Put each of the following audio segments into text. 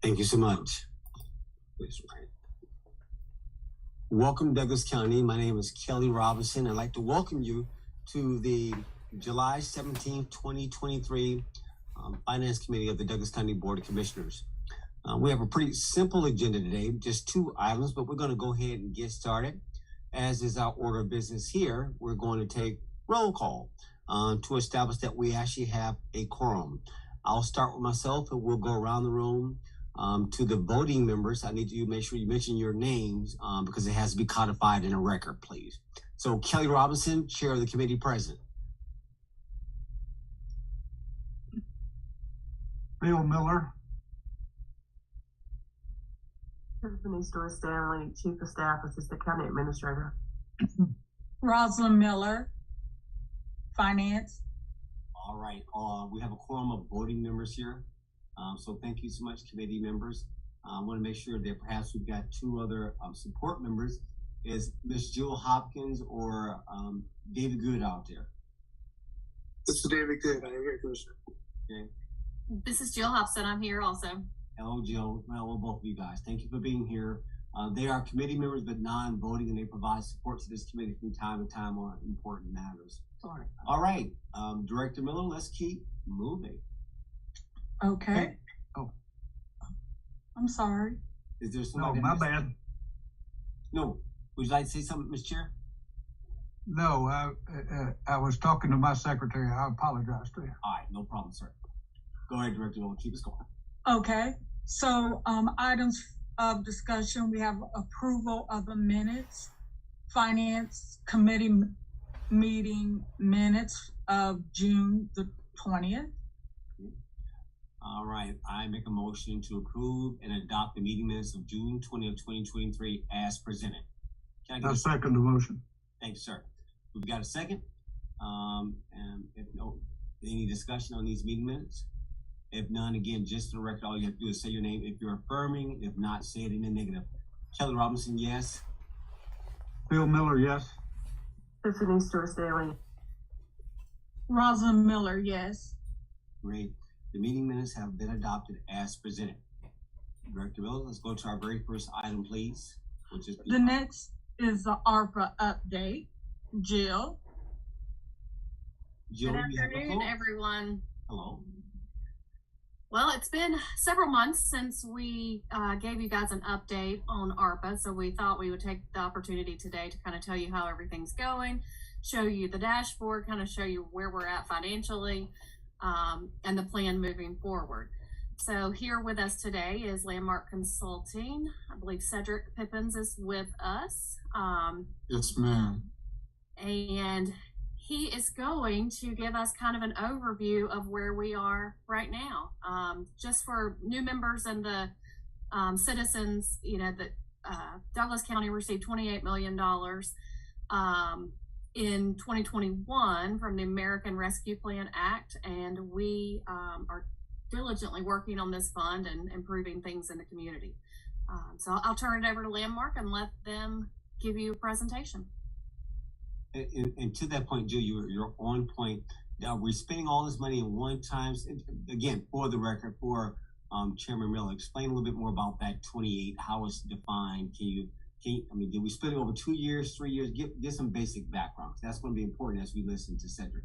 Thank you so much. Please, right. Welcome, Douglas County. My name is Kelly Robinson. I'd like to welcome you to the July 17th, 2023 Finance Committee of the Douglas County Board of Commissioners. We have a pretty simple agenda today, just 2 items, but we're going to go ahead and get started. As is our order of business here, we're going to take roll call to establish that we actually have a quorum. I'll start with myself and we'll go around the room to the voting members. I need you to make sure you mention your names because it has to be codified in a record, please. So Kelly Robinson, Chair of the Committee, present. Bill Miller. Tiffany Store Stanley, Chief of Staff, Assistant County Administrator. Rosalind Miller, Finance. All right, we have a quorum of voting members here. So thank you so much, committee members. I want to make sure that perhaps we've got 2 other support members. Is Ms. Jill Hopkins or David Good out there? This is David Good. I'm here, Commissioner. Okay. This is Jill Hobson. I'm here also. Hello, Jill. Well, both of you guys. Thank you for being here. They are committee members, but non-voting, and they provide support to this committee from time to time on important matters. All right, Director Miller, let's keep moving. Okay. Oh. I'm sorry. Is there No, somebody? my bad. No. Would you like to say something, Ms. Chair? No, I was talking to my secretary. I apologize to you. All right, no problem, sir. Go ahead, Director Miller. Keep us going. Okay. So items of discussion, we have approval of the minutes, Finance Committee meeting minutes of June the 20th. All right, I make a motion to approve and adopt the meeting minutes of June 20th, 2023 as presented. Can I get I a second the motion. Thank you, sir. We've got a second. And if no, any discussion on these meeting minutes? If none, again, just for the record, all you have to do is say your name if you're affirming. If not, say it in the negative. Kelly Robinson, yes. Bill Miller, yes. Tiffany Store Stanley. Rosalind Miller, yes. Great. The meeting minutes have been adopted as presented. Director Miller, let's go to our very first item, please, which is The next is the ARPA update. Jill. Jill, Good you have the afternoon, floor. everyone. Hello. Well, it's been several months since we gave you guys an update on ARPA, so we thought we would take the opportunity today to kind of tell you how everything's going, show you the dashboard, kind of show you where we're at financially, and the plan moving forward. So here with us today is Landmark Consulting. I believe Cedric Pippins is with us. Yes, ma'am. And he is going to give us kind of an overview of where we are right now. Just for new members and the citizens, you know, that Douglas County received $28 million in 2021 from the American Rescue Plan Act, and we are diligently working on this fund and improving things in the community. So I'll turn it over to Landmark and let them give you a presentation. And to that point, Jill, you're on point. We're spending all this money in one time. Again, for the record, for Chairman Miller, explain a little bit more about that 28, how it's defined. I mean, did we spend it over 2 years, 3 years? Give some basic background. That's going to be important as we listen to Cedric.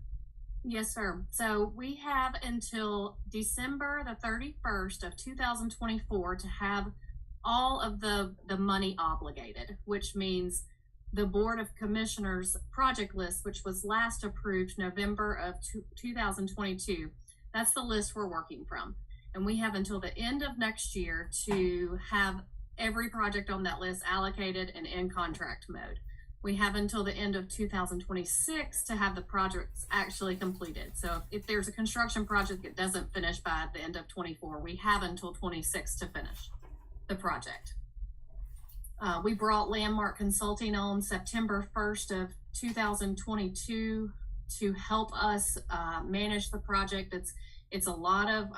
Yes, sir. So we have until December the 31st of 2024 to have all of the money obligated, which means the Board of Commissioners project list, which was last approved November of 2022. That's the list we're working from. And we have until the end of next year to have every project on that list allocated and in contract mode. We have until the end of 2026 to have the projects actually completed. So if there's a construction project that doesn't finish by the end of 24, we have until 26 to finish the project. We brought Landmark Consulting on September 1st of 2022 to help us manage the project. It's a lot of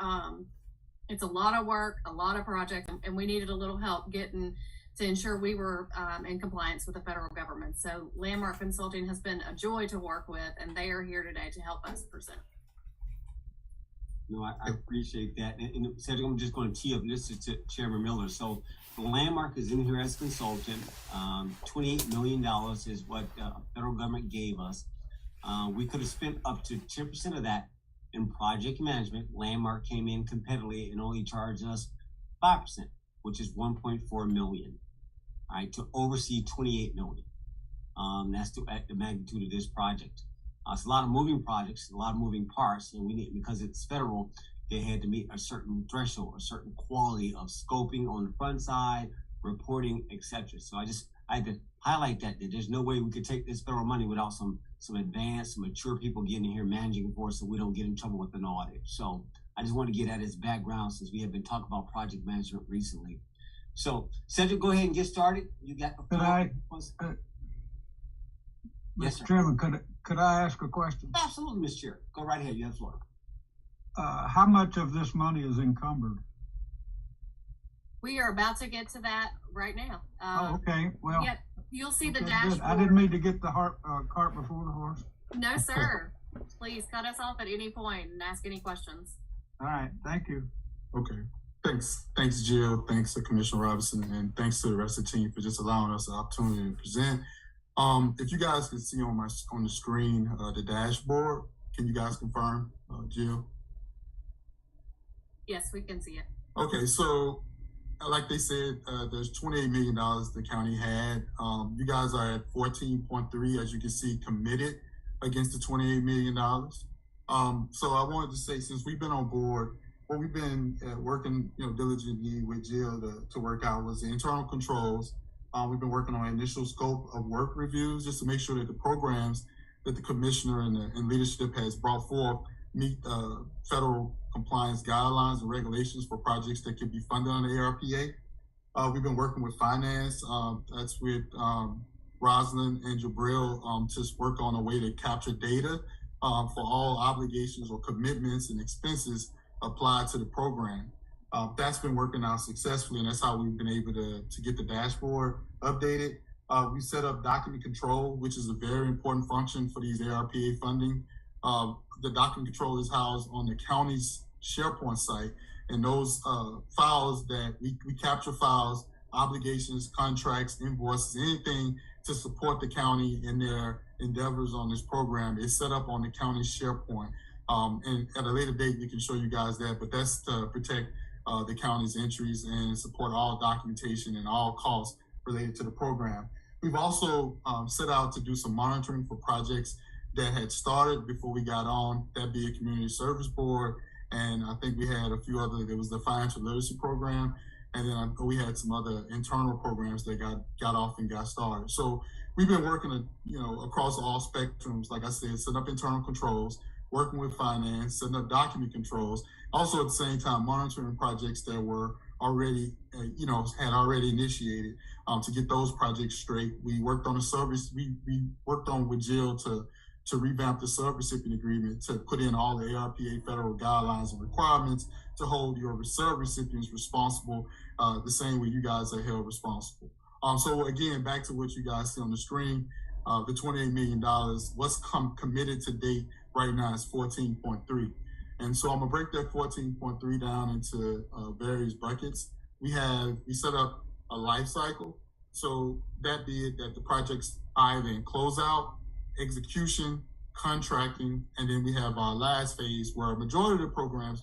work, a lot of projects, and we needed a little help getting to ensure we were in compliance with the federal government. So Landmark Consulting has been a joy to work with, and they are here today to help us present. No, I appreciate that. And Cedric, I'm just going to tee up this to Chairman Miller. So the Landmark is in here as consultant. $28 million is what the federal government gave us. We could have spent up to 10% of that in project management. Landmark came in competitively and only charged us 5%, which is 1.4 million. All right, to oversee 28 million. That's the magnitude of this project. It's a lot of moving projects, a lot of moving parts, and we need, because it's federal, they had to meet a certain threshold, a certain quality of scoping on the front side, reporting, etc. So I had to highlight that there's no way we could take this federal money without some advanced, mature people getting in here managing for us, so we don't get in trouble with an audit. So I just want to get at his background, since we have been talking about project management recently. So Cedric, go ahead and get started. You got the floor. Yes, Mr. Chairman, could I ask a question? Absolutely, Mr. Chair. Go right ahead. You have the floor. How much of this money is encumbered? We are about to get to that right now. Okay. Well, yeah, you'll see the okay, dashboard. good. I didn't mean to get the cart before the horse. No, sir. Please cut us off at any point and ask any questions. All right. Thank you. Okay. Thanks, Jill. Thanks to Commissioner Robinson, and thanks to the rest of the team for just allowing us the opportunity to present. If you guys can see on the screen the dashboard, can you guys confirm, Jill? Yes, we can see it. Okay, so like they said, there's $28 million the county had. You guys are at 14.3, as you can see, committed against the $28 million. So I wanted to say, since we've been on board, what we've been working, diligently with Jill to work out was the internal controls. We've been working on initial scope of work reviews just to make sure that the programs that the commissioner and leadership has brought forth meet federal compliance guidelines and regulations for projects that can be funded under ARPA. We've been working with finance. That's with Rosalind and Jabril to work on a way to capture data for all obligations or commitments and expenses applied to the program. That's been working out successfully, and that's how we've been able to get the dashboard updated. We set up document control, which is a very important function for these ARPA funding. The document control is housed on the county's SharePoint site, and those files that we capture files, obligations, contracts, invoices, anything to support the county in their endeavors on this program is set up on the county's SharePoint. And at a later date, we can show you guys that, but that's to protect the county's entries and support all documentation and all costs related to the program. We've also set out to do some monitoring for projects that had started before we got on, that be a community service board. And I think we had a few other, there was the financial literacy program. And then we had some other internal programs that got off and got started. So we've been working, across all spectrums, like I said, setting up internal controls, working with finance, setting up document controls, also at the same time monitoring projects that were already, had already initiated to get those projects straight. We worked on a service, we worked on with Jill to revamp the sub-recipient agreement, to put in all the ARPA federal guidelines and requirements to hold your sub-recipients responsible the same way you guys are held responsible. So again, back to what you guys see on the screen, the $28 million, what's committed to date right now is 14.3. And so I'm gonna break that 14.3 down into various buckets. We set up a life cycle. So that be it that the project's either in closeout, execution, contracting, and then we have our last phase where a majority of the programs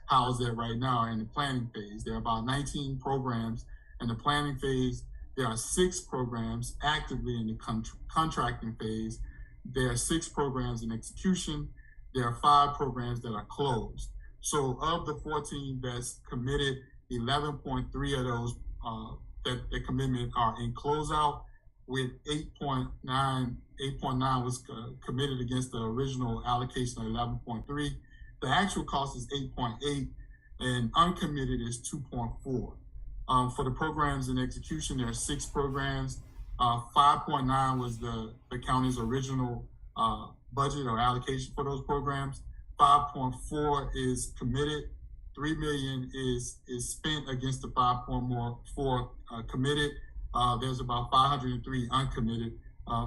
housed there right now are in the planning phase. There are about 19 programs in the planning phase. There are 6 programs actively in the contracting phase. There are 6 programs in execution. There are 5 programs that are closed. So of the 14 that's committed, 11.3 of those that commitment are in closeout, with 8.9 was committed against the original allocation of 11.3. The actual cost is 8.8, and uncommitted is 2.4. For the programs in execution, there are 6 programs. 5.9 was the county's original budget or allocation for those programs. 5.4 is committed. 3 million is spent against the 5.4 committed. There's about 503 uncommitted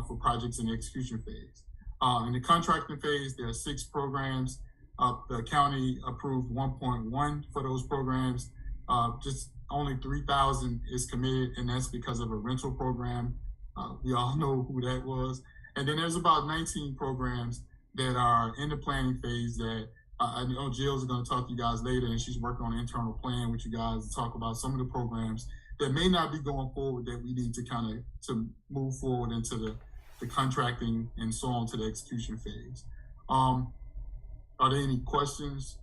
for projects in the execution phase. In the contracting phase, there are 6 programs. The county approved 1.1 for those programs. Just only 3,000 is committed, and that's because of a rental program. We all know who that was. And then there's about 19 programs that are in the planning phase that I know Jill's going to talk to you guys later, and she's working on an internal plan with you guys to talk about some of the programs that may not be going forward that we need to kind of to move forward into the contracting and so on to the execution phase. Are there any questions?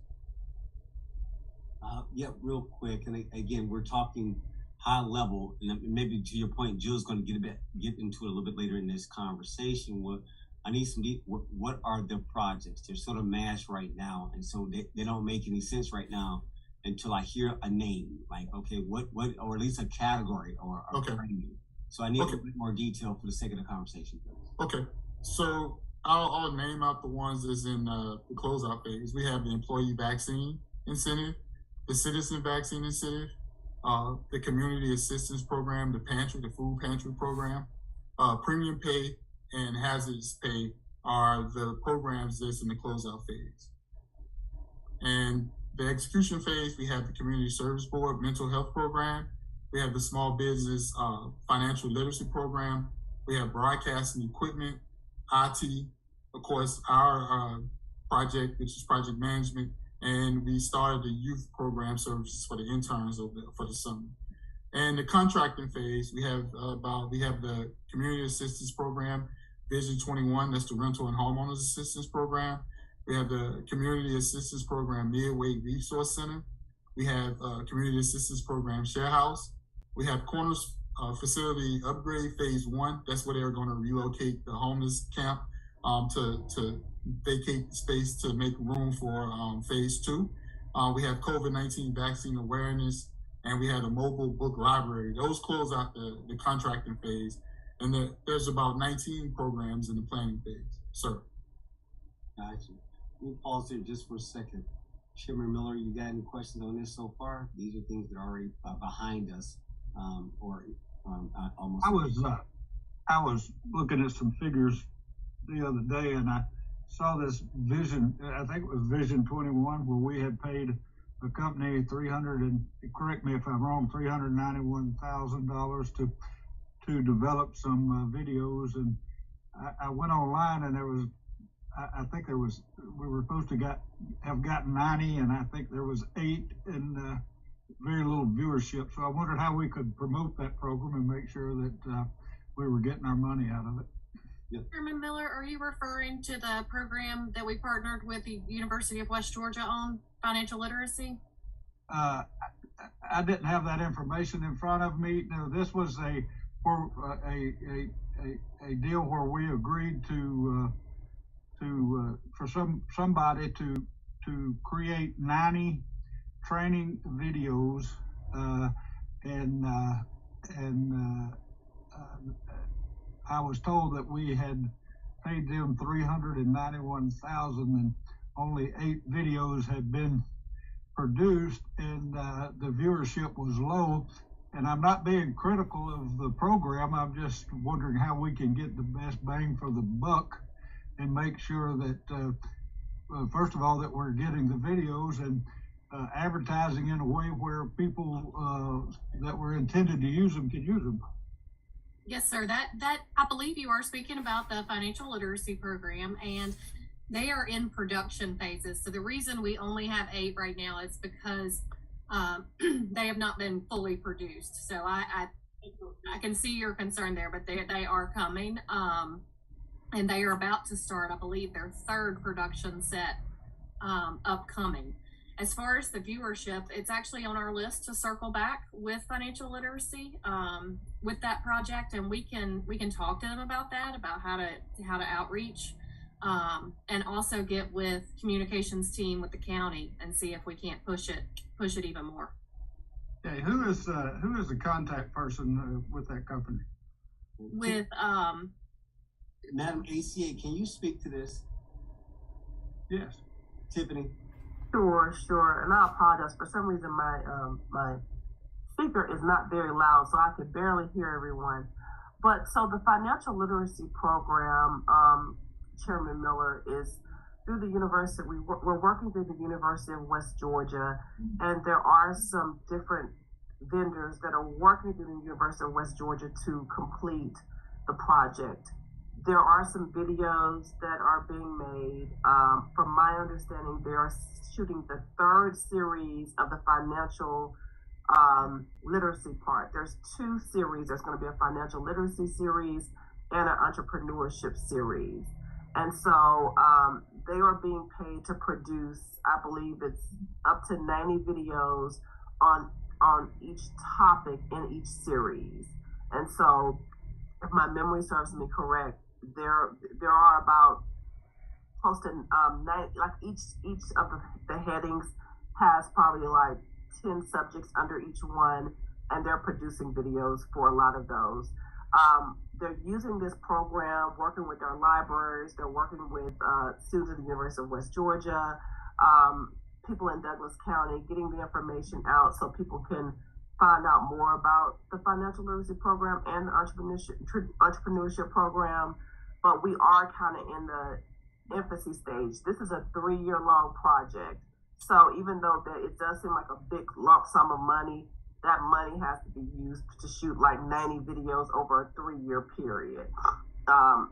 Yeah, real quick. And again, we're talking high level, and maybe to your point, Jill's going to get into it a little bit later in this conversation. I need some what are the projects? They're sort of mashed right now, and so they don't make any sense right now until I hear a name, like, okay, what, or at least a category or Okay. framing. So I need a little bit more detail for the sake of the conversation. Okay, so I'll name out the ones that's in the closeout phase. We have the employee vaccine incentive, the citizen vaccine incentive, the community assistance program, the food pantry program, premium pay, and hazardous pay are the programs that's in the closeout phase. And the execution phase, we have the community service board mental health program. We have the small business financial literacy program. We have broadcasting equipment, IT, of course, our project, which is project management. And we started the youth program services for the interns for the summer. And the contracting phase, we have the community assistance program, Vision 21, that's the rental and homeowners assistance program. We have the community assistance program, Midway Resource Center. We have community assistance program, Share House. We have Corners facility upgrade phase 1. That's where they're going to relocate the homeless camp to vacate the space to make room for phase 2. We have COVID-19 vaccine awareness, and we have a mobile book library. Those close out the contracting phase, and there's about 19 programs in the planning phase. Sir. Gotcha. Let me pause there just for a second. Chairman Miller, you got any questions on this so far? These are things that are already behind us, almost. I was looking at some figures the other day, and I saw this Vision, I think it was Vision 21, where we had paid a company correct me if I'm wrong, $391,000 to develop some videos. And I went online, and I think we were supposed to have gotten 90, and I think there was 8 and very little viewership. So I wondered how we could promote that program and make sure that we were getting our money out of it. Yeah. Chairman Miller, are you referring to the program that we partnered with the University of West Georgia on financial literacy? I didn't have that information in front of me. No, this was a deal where we agreed for somebody to create 90 training videos, and I was told that we had paid them $391,000, and only 8 videos had been produced, and the viewership was low. And I'm not being critical of the program. I'm just wondering how we can get the best bang for the buck and make sure that, first of all, that we're getting the videos and advertising in a way where people that were intended to use them can use them. Yes, sir. That I believe you are speaking about the financial literacy program, and they are in production phases. So the reason we only have 8 right now is because they have not been fully produced. So I can see your concern there, but they are coming, and they are about to start, I believe, their 3rd production set upcoming. As far as the viewership, it's actually on our list to circle back with financial literacy with that project, and we can talk to them about that, about how to outreach, and also get with communications team with the county and see if we can't push it even more. Okay, who is the contact person with that company? With Madam ACA, can you speak to this? Yes. Tiffany? Sure. And I apologize. For some reason, my speaker is not very loud, so I can barely hear everyone. But so the financial literacy program, Chairman Miller, is through the university, we're working through the University of West Georgia, and there are some different vendors that are working through the University of West Georgia to complete the project. There are some videos that are being made. From my understanding, they are shooting the third series of the financial literacy part. There's 2 series. There's going to be a financial literacy series and an entrepreneurship series. And so they are being paid to produce, I believe it's up to 90 videos on each topic in each series. And so if my memory serves me correct, there are about close to 90, like each of the headings has probably like 10 subjects under each one, and they're producing videos for a lot of those. They're using this program, working with their libraries. They're working with students at the University of West Georgia, people in Douglas County, getting the information out so people can find out more about the financial literacy program and the entrepreneurship program. But we are kind of in the infancy stage. This is a 3-year-long project. So even though that it does seem like a big lump sum of money, that money has to be used to shoot like 90 videos over a 3-year period.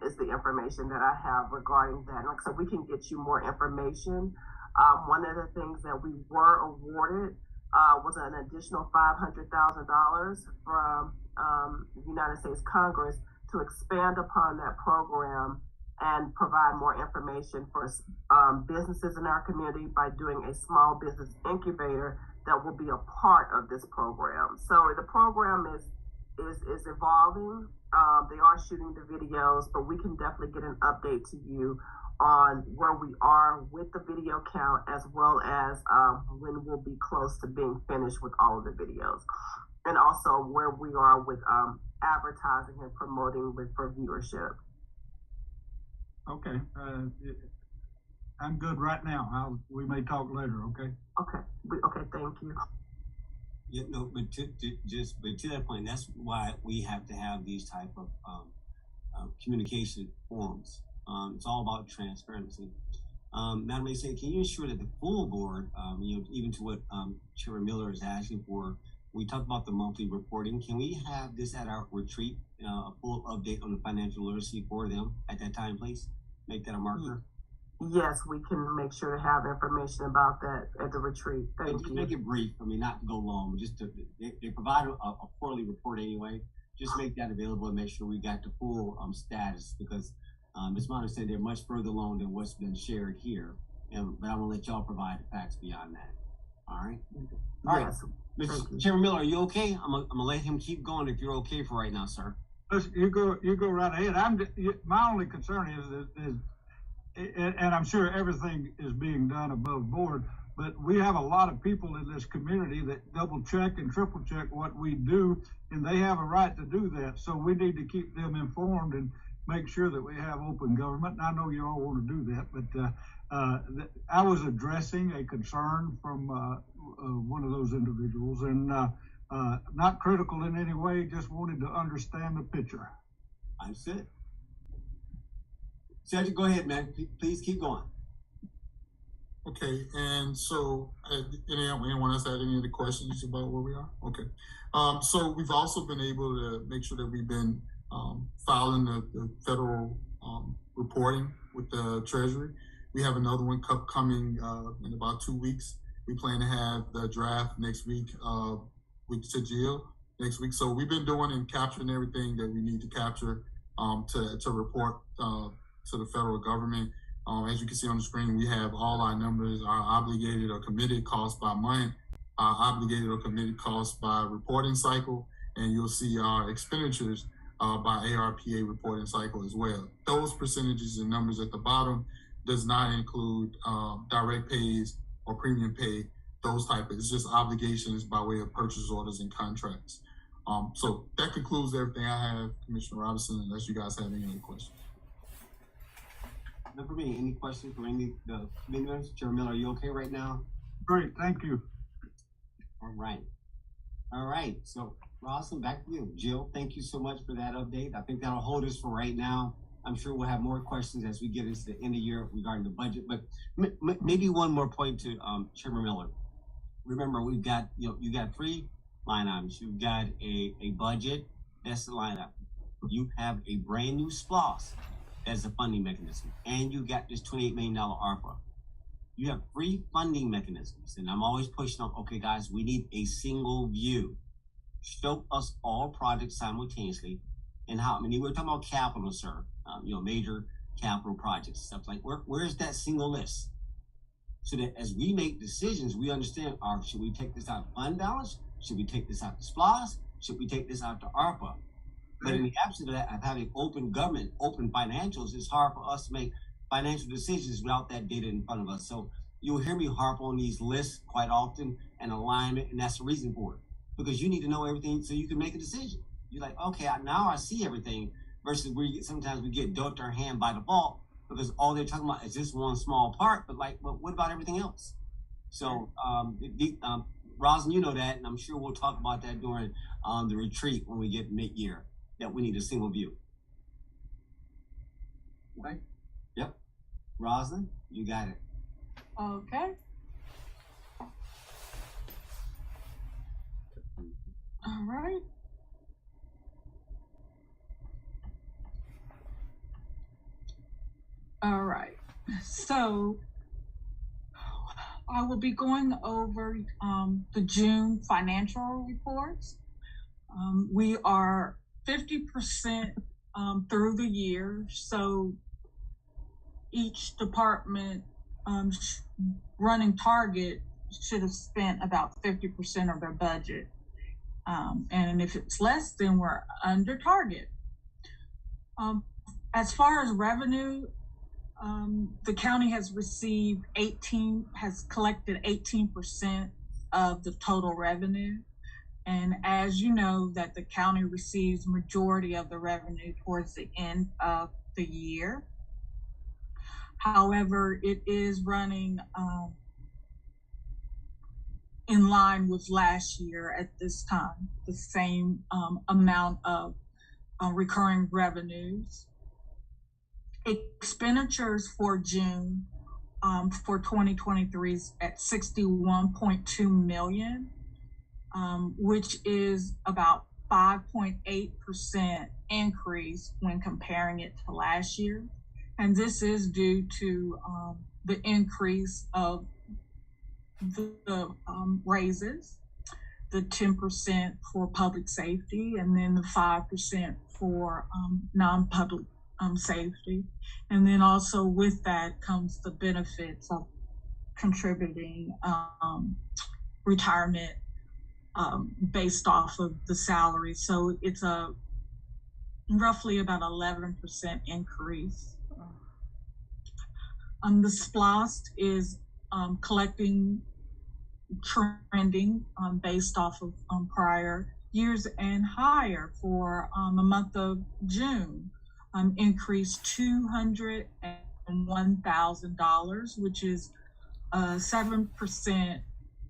Is the information that I have regarding that. And like I said, we can get you more information. One of the things that we were awarded was an additional $500,000 from the United States Congress to expand upon that program and provide more information for businesses in our community by doing a small business incubator that will be a part of this program. So the program is evolving. They are shooting the videos, but we can definitely get an update to you on where we are with the video count, as well as when we'll be close to being finished with all of the videos, and also where we are with advertising and promoting for viewership. Okay, I'm good right now. We may talk later, okay? Okay, thank you. Yeah, no, but to that point, that's why we have to have these type of communication forums. It's all about transparency. Madam Mayor, can you ensure that the full board, even to what Chairman Miller is asking for, we talked about the monthly reporting. Can we have this at our retreat, a full update on the financial literacy for them at that time, please? Make that a marker. Yes, we can make sure to have information about that at the retreat. Thank Just you. make it brief. I mean, not to go long, but just they provide a quarterly report anyway. Just make that available and make sure we got the full status, because it's my understanding they're much further along than what's been shared here. But I'm gonna let y'all provide the facts beyond that. All right. All right. Yes. Mr. Chairman Miller, are you okay? I'm gonna let him keep going if you're okay for right now, sir. Listen, you go right ahead. My only concern is, and I'm sure everything is being done above board, but we have a lot of people in this community that double check and triple check what we do, and they have a right to do that. So we need to keep them informed and make sure that we have open government. And I know you all want to do that, but I was addressing a concern from one of those individuals, and not critical in any way, just wanted to understand the picture. Understood. Cedric, go ahead, man. Please keep going. Okay, and so anyone else had any other questions about where we are? Okay, so we've also been able to make sure that we've been filing the federal reporting with the Treasury. We have another one coming in about 2 weeks. We plan to have the draft next week to Jill next week. So we've been doing and capturing everything that we need to capture to report to the federal government. As you can see on the screen, we have all our numbers, our obligated or committed costs by month, our obligated or committed costs by reporting cycle, and you'll see our expenditures by ARPA reporting cycle as well. Those percentages and numbers at the bottom does not include direct pays or premium pay, those type of, it's just obligations by way of purchase orders and contracts. So that concludes everything I have, Commissioner Robinson, unless you guys have any other questions. Not for me. Any questions for any of the committee members? Chairman Miller, are you okay right now? Great, thank you. All right. All right. So, Rawson, back to you. Jill, thank you so much for that update. I think that'll hold us for right now. I'm sure we'll have more questions as we get into the end of the year regarding the budget. But maybe one more point to Chairman Miller. Remember, we've got you got 3 line items. You've got a budget, that's the line item. You have a brand new SPLOST as a funding mechanism, and you got this $28 million ARPA. You have 3 funding mechanisms, and I'm always pushing on, okay, guys, we need a single view. Show us all projects simultaneously, and how. I mean, we're talking about capital, sir. Major capital projects, stuff like where's that single list? So that as we make decisions, we understand: should we take this out of fund balance? Should we take this out to SPLOST? Should we take this out to ARPA? But in the absence of that, of having open government, open financials, it's hard for us to make financial decisions without that data in front of us. So you'll hear me harp on these lists quite often and alignment, and that's the reason for it. Because you need to know everything so you can make a decision. You're like, okay, now I see everything, versus sometimes we get dealt our hand by default because all they're talking about is this one small part, but what about everything else? So, Rosin, you know that, and I'm sure we'll talk about that during the retreat when we get mid-year, that we need a single view. Right. Yep. Rosin, you got it. Okay. All right. All right. So I will be going over the June financial reports. We are 50% through the year, so each department running target should have spent about 50% of their budget. And if it's less, then we're under target. As far as revenue, the county has collected 18% of the total revenue. And as you know, that the county receives majority of the revenue towards the end of the year. However, it is running in line with last year at this time, the same amount of recurring revenues. Expenditures for June for 2023 is at 61.2 million, which is about 5.8% increase when comparing it to last year. And this is due to the increase of the raises, the 10% for public safety, and then the 5% for non-public safety. And then also with that comes the benefits of contributing retirement based off of the salary. So it's a roughly about 11% increase. The SPLOST is collecting, trending based off of while years and higher for the month of June. Increased $201,000, which is a 7%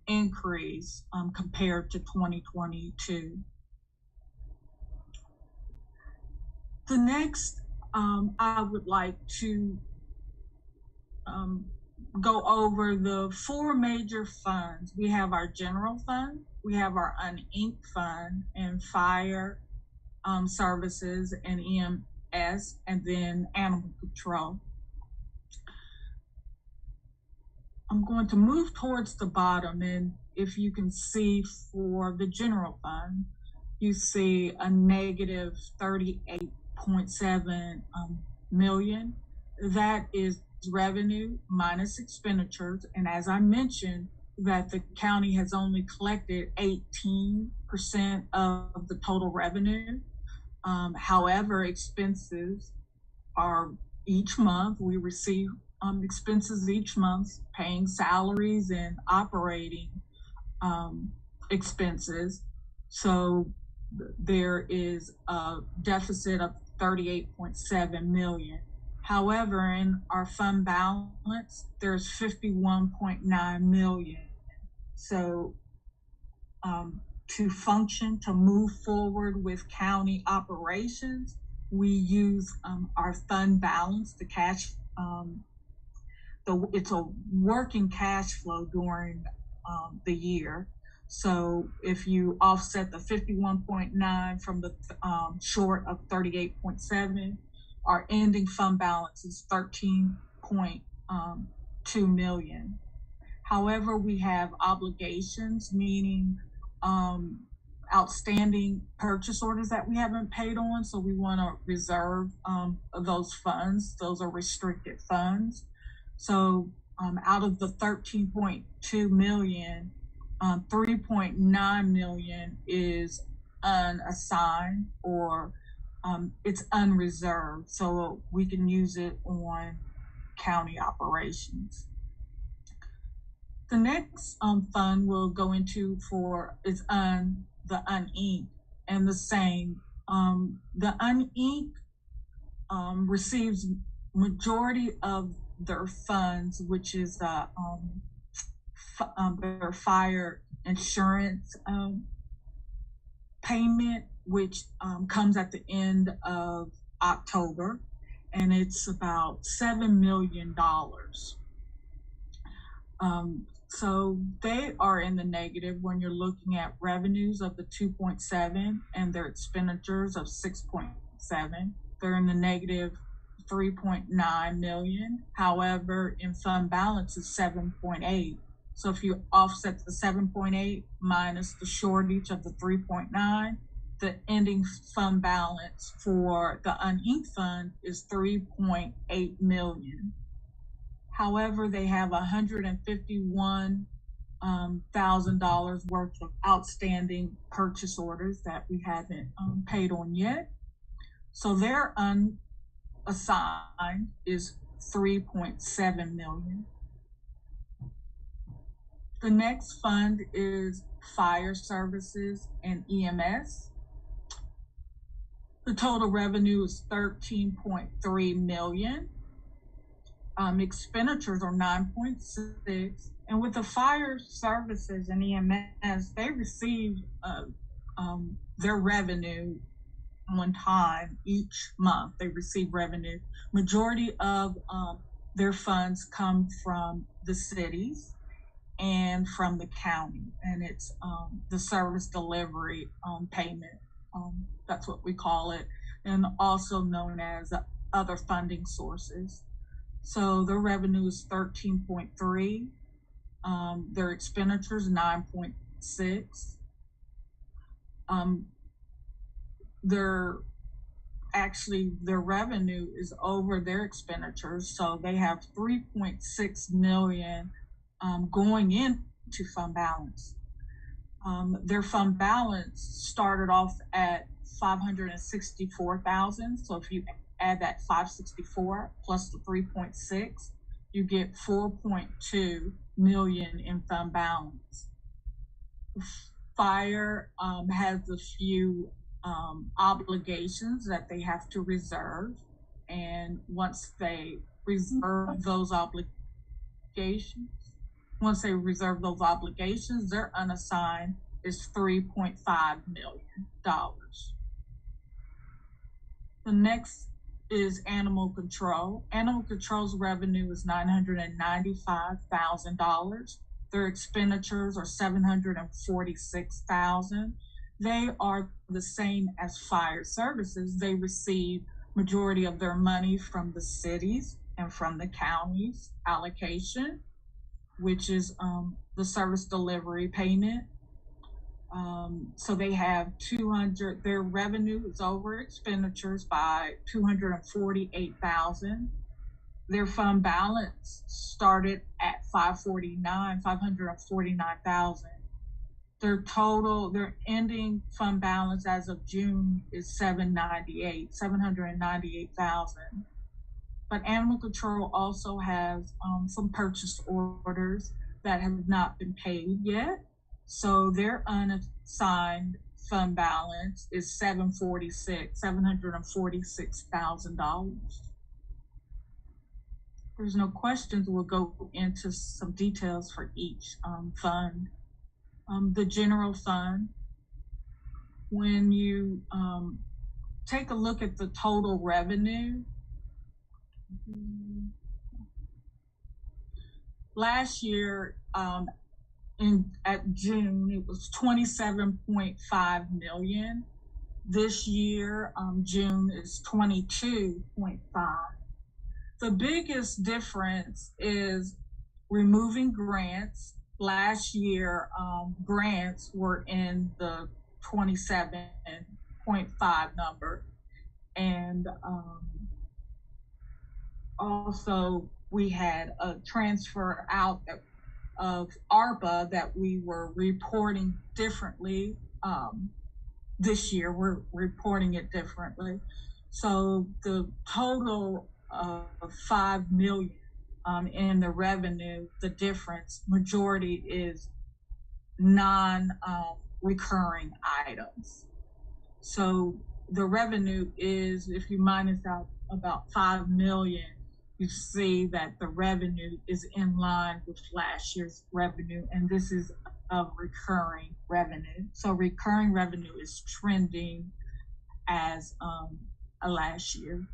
increase compared to 2022. The next, I would like to go over the 4 major funds. We have our general fund, we have our uninked fund, and fire services and EMS, and then animal control. I'm going to move towards the bottom, and if you can see for the general fund, you see a negative 38.7 million. That is revenue minus expenditures, and as I mentioned, that the county has only collected 18% of the total revenue. However, expenses are each month, we receive expenses each month, paying salaries and operating expenses. So there is a deficit of 38.7 million. However, in our fund balance, there's 51.9 million. So to function, to move forward with county operations, we use our fund balance, the cash, it's a working cash flow during the year. So if you offset the 51.9 from the short of 38.7, our ending fund balance is 13.2 million. However, we have obligations, meaning outstanding purchase orders that we haven't paid on. So we want to reserve those funds. Those are restricted funds. So out of the 13.2 million, 3.9 million is unassigned, or it's unreserved, so we can use it on county operations. The next fund we'll go into is the uninked, and the same. The uninked receives majority of their funds, which is their fire insurance payment, which comes at the end of October, and it's about $7 million. So they are in the negative when you're looking at revenues of the 2.7 and their expenditures of 6.7. They're in the negative 3.9 million. However, in fund balance is 7.8. So if you offset the 7.8 minus the shortage of the 3.9, the ending fund balance for the uninked fund is 3.8 million. However, they have $151,000 worth of outstanding purchase orders that we haven't paid on yet. So their unassigned is 3.7 million. The next fund is fire services and EMS. The total revenue is 13.3 million. Expenditures are 9.6, and with the fire services and EMS, they receive their revenue on time each month. They receive revenue. Majority of their funds come from the cities and from the county, and it's the service delivery payment. That's what we call it, and also known as other funding sources. So their revenue is 13.3, their expenditures 9.6. Their revenue is over their expenditures, so they have 3.6 million going into fund balance. Their fund balance started off at 564,000. So if you add that 564 plus the 3.6, you get 4.2 million in fund balance. Fire has a few obligations that they have to reserve, and once they reserve those obligations, their unassigned is $3.5 million. The next is animal control. Animal control's revenue is $995,000. Their expenditures are $746,000. They are the same as fire services. They receive majority of their money from the cities and from the counties allocation, which is the service delivery payment. So they have their revenue is over expenditures by 248,000. Their fund balance started at 549,000. Their ending fund balance as of June is 798,000. But animal control also has some purchase orders that have not been paid yet. So their unassigned fund balance is $746,000. There's no questions. We'll go into some details for each fund. The general fund, when you take a look at the total revenue, last year, at June, it was 27.5 million. This year, June is 22.5. The biggest difference is removing grants. Last year, grants were in the 27.5 number. And also we had a transfer out of ARPA that we were reporting differently. This year we're reporting it differently. So the total of 5 million in the revenue, the difference, majority is non-recurring items. So the revenue is, if you minus out about 5 million, you see that the revenue is in line with last year's revenue, and this is of recurring revenue. So recurring revenue is trending as last year.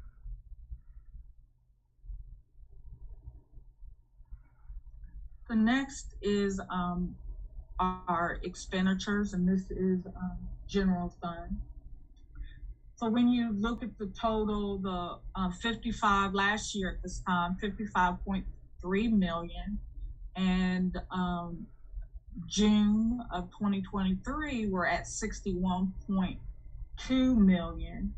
The next is our expenditures, and this is general fund. So when you look at the total, the 55 last year at this time, 55.3 million, and June of 2023, we're at 61.2 million.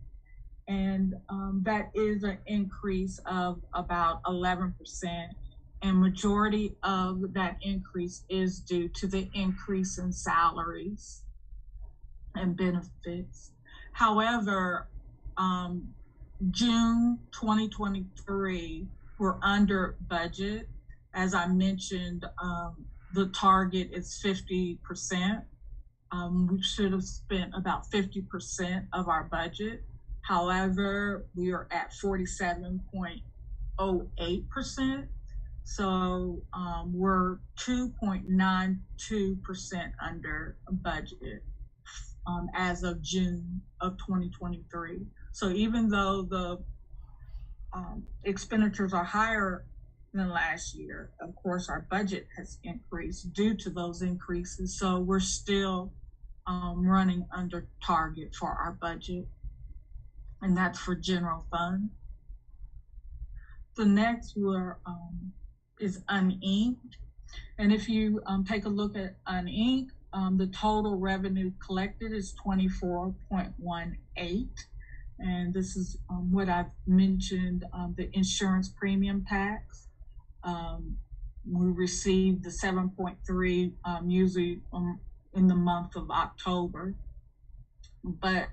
And that is an increase of about 11%. And majority of that increase is due to the increase in salaries and benefits. However, June 2023, we're under budget. As I mentioned, the target is 50%. We should have spent about 50% of our budget. However, we are at 47.08%. So we're 2.92% under budget as of June of 2023. So even though the expenditures are higher than last year, of course, our budget has increased due to those increases. So we're still running under target for our budget, and that's for general fund. The next is uninked. And if you take a look at uninked, the total revenue collected is 24.18. And this is what I've mentioned, the insurance premium tax. We received the 7.3 usually in the month of October, but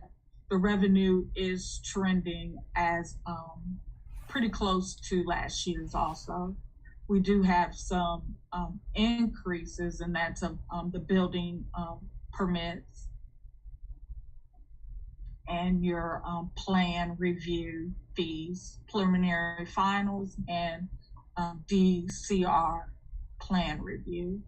the revenue is trending as pretty close to last year's also. We do have some increases, and that's the building permits and your plan review fees, preliminary finals, and DCR plan review.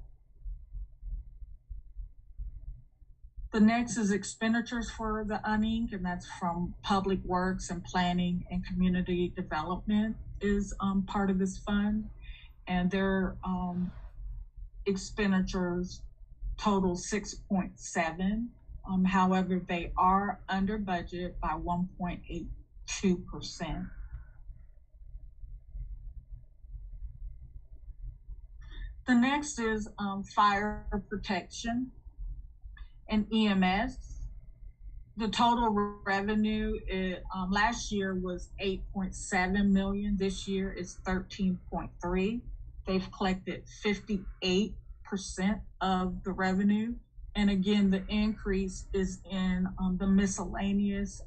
The next is expenditures for the uninked, and that's from public works and planning and community development is part of this fund. And their expenditures total 6.7. However, they are under budget by 1.82%. The next is fire protection and EMS. The total revenue last year was 8.7 million. This year is 13.3. They've collected 58% of the revenue. And again, the increase is in the miscellaneous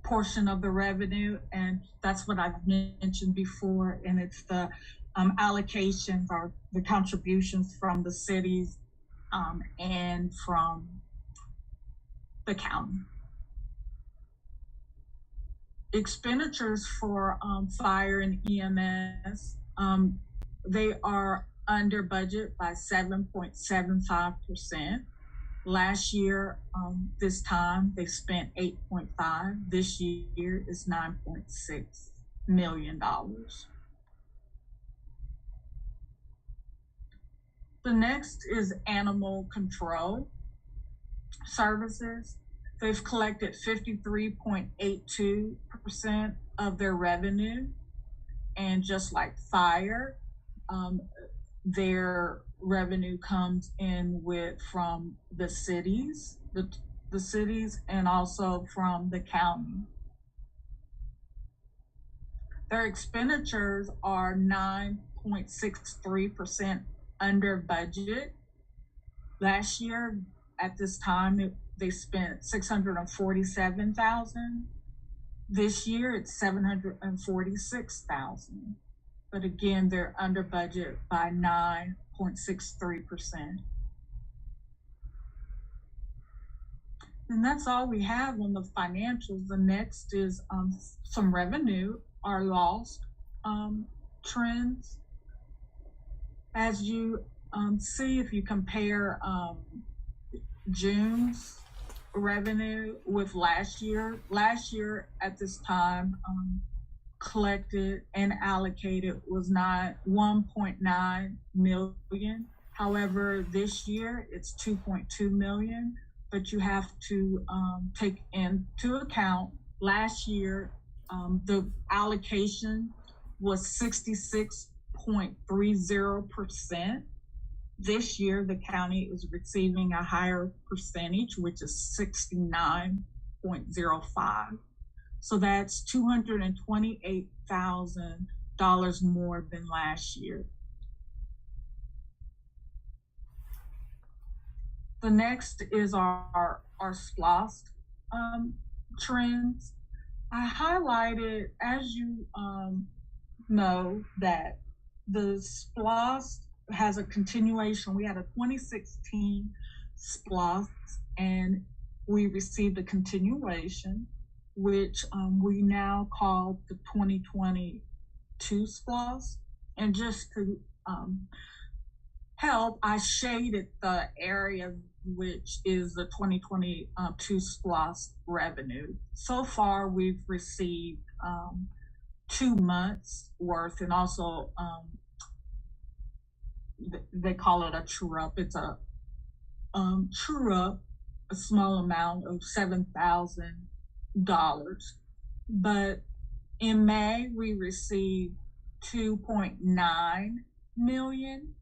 portion of the revenue. And that's what I've mentioned before. And it's the allocations or the contributions from the cities and from the county. Expenditures for fire and EMS, they are under budget by 7.75%. Last year, this time they spent 8.5. This year is $9.6 million. The next is animal control services. They've collected 53.82% of their revenue. And just like fire, their revenue comes in from the cities, the cities, and also from the county. Their expenditures are 9.63% under budget. Last year, at this time, they spent $647,000. This year, it's $746,000. But again, they're under budget by 9.63%. And that's all we have on the financials. The next is some revenue, our lost trends. As you see, if you compare June's revenue with last year at this time, collected and allocated was 1.9 million. However, this year it's 2.2 million, but you have to take into account last year the allocation was 66.30%. This year, the county is receiving a higher percentage, which is 69.05. So that's $228,000 more than last year. The next is our SPLOST trends. I highlighted, as you know, that the SPLOST has a continuation. We had a 2016 SPLOST, and we received a continuation, which we now call the 2022 SPLOST. And just to help, I shaded the area which is the 2022 SPLOST revenue. So far, we've received 2 months worth, and also they call it a true-up. It's a true-up, a small amount of $7,000. But in May, we received 2.9 million.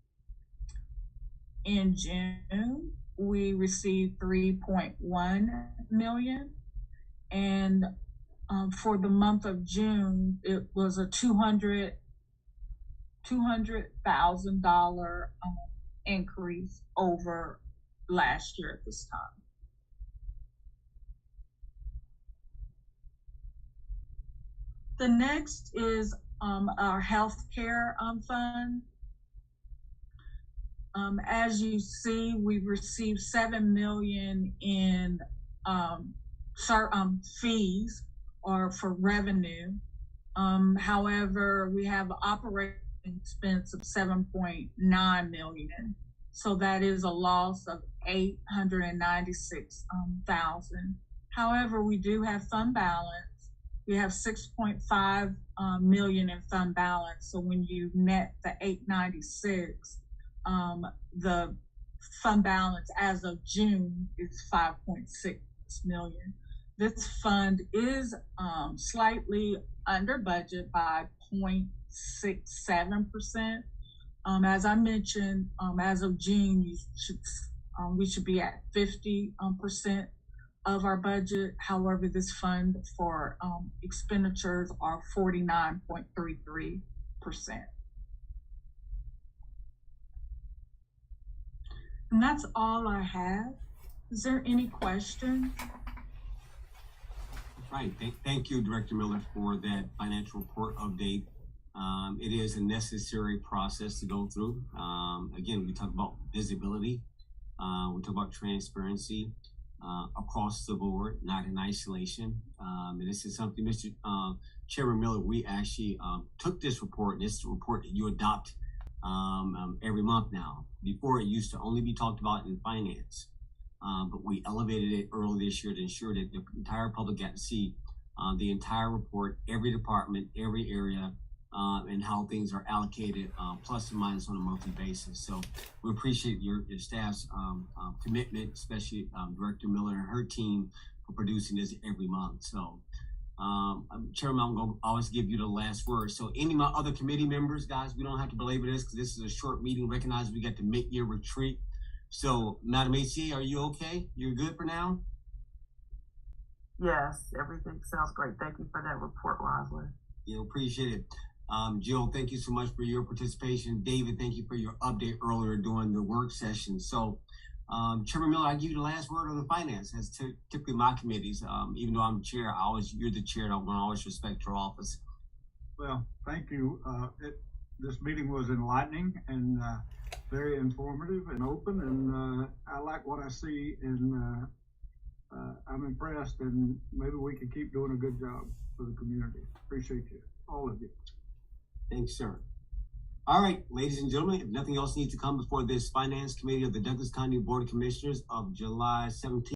In June, we received 3.1 million. And for the month of June, it was a $200,000 increase over last year at this time. The next is our healthcare fund. As you see, we've received $7 million in fees or for revenue. However, we have operating expense of $7.9 million. So that is a loss of $896,000. However, we do have fund balance. We have 6.5 million in fund balance. So when you net the 896, the fund balance as of June is 5.6 million. This fund is slightly under budget by 0.67%. As I mentioned, as of June, we should be at 50% of our budget. However, this fund for expenditures are 49.33%. And that's all I have. Is there any questions? Right. Thank you, Director Miller, for that financial report update. It is a necessary process to go through. Again, we talk about visibility. We talk about transparency across the board, not in isolation. And this is something, Mr. Chairman Miller, we actually took this report, this report that you adopt every month now. Before, it used to only be talked about in finance. but we elevated it early this year to ensure that the entire public got to see the entire report, every department, every area, and how things are allocated, plus and minus on a monthly basis. So we appreciate your staff's commitment, especially Director Miller and her team for producing this every month. So, Chairman, I'm going to always give you the last word. So any of my other committee members, guys, we don't have to belabor this because this is a short meeting. Recognize we got the mid-year retreat. So, Madam ACA, are you okay? You're good for now? Yes, everything sounds great. Thank you for that report, Rosalind. Yeah, appreciate it. Jill, thank you so much for your participation. David, thank you for your update earlier during the work session. So, Chairman Miller, I give you the last word on the finance. As typically my committees, even though I'm chair, you're the chair. I'm going to always respect your office. Well, thank you. This meeting was enlightening and very informative and open, and I like what I see, and I'm impressed, and maybe we can keep doing a good job for the community. Appreciate you, all of you. Thanks, sir. All right, ladies and gentlemen, if nothing else needs to come before this Finance Committee of the Douglas County Board of Commissioners of July 17th.